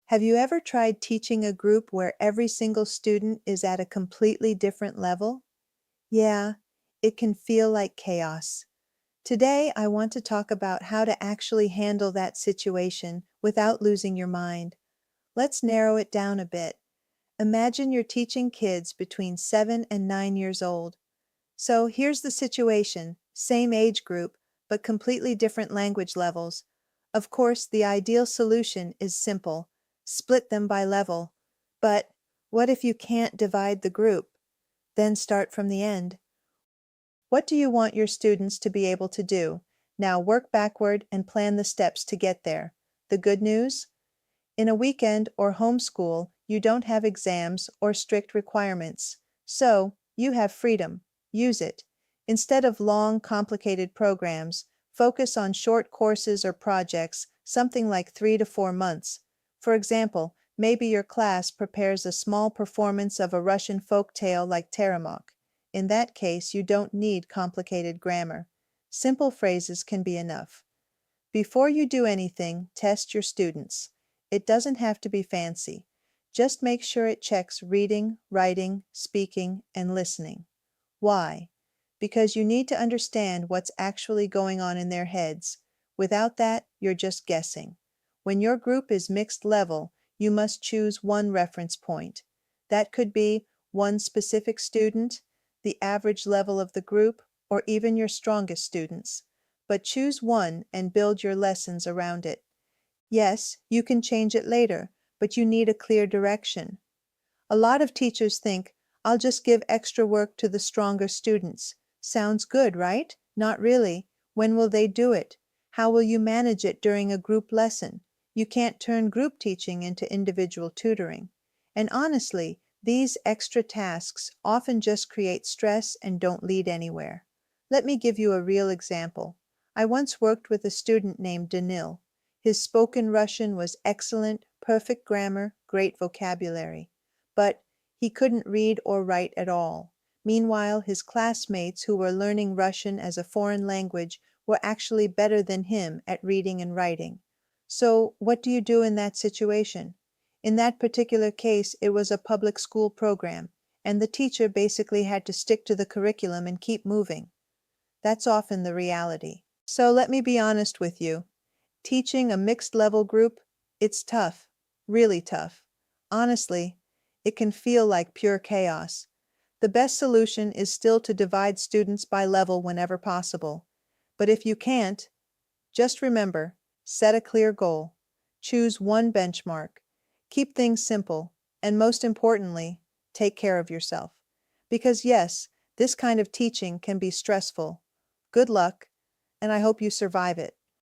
Have you ever tried teaching a group where every single student is at a completely different level? Yeah, it can feel like chaos. Today, I want to talk about how to actually handle that situation without losing your mind. Let's narrow it down a bit. Imagine you're teaching kids between 7 and 9 years old. So here's the situation, same age group, but completely different language levels. Of course, the ideal solution is simple, split them by level. But what if you can't divide the group? Then start from the end. What do you want your students to be able to do? Now work backward and plan the steps to get there. The good news? In a weekend or homeschool, you don't have exams or strict requirements. So, you have freedom. Use it. Instead of long, complicated programs, focus on short courses or projects, something like 3 to 4 months. For example, maybe your class prepares a small performance of a Russian folk tale like Teremok. In that case, you don't need complicated grammar. Simple phrases can be enough. Before you do anything, test your students. It doesn't have to be fancy. Just make sure it checks reading, writing, speaking, and listening. Why? Because you need to understand what's actually going on in their heads. Without that, you're just guessing. When your group is mixed level, you must choose one reference point. That could be one specific student, the average level of the group, or even your strongest students. But choose one and build your lessons around it. Yes, you can change it later, but you need a clear direction. A lot of teachers think, I'll just give extra work to the stronger students. Sounds good, right? Not really. When will they do it? How will you manage it during a group lesson? You can't turn group teaching into individual tutoring. And honestly, these extra tasks often just create stress and don't lead anywhere. Let me give you a real example. I once worked with a student named Danil. His spoken Russian was excellent, perfect grammar, great vocabulary. But he couldn't read or write at all. Meanwhile, his classmates who were learning Russian as a foreign language were actually better than him at reading and writing. So, what do you do in that situation? In that particular case, it was a public school program, and the teacher basically had to stick to the curriculum and keep moving. That's often the reality. So, let me be honest with you. Teaching a mixed level group, it's tough, really tough. Honestly, it can feel like pure chaos. The best solution is still to divide students by level whenever possible. But if you can't, just remember, set a clear goal. Choose one benchmark. Keep things simple, and most importantly, take care of yourself. Because yes, this kind of teaching can be stressful. Good luck, and I hope you survive it.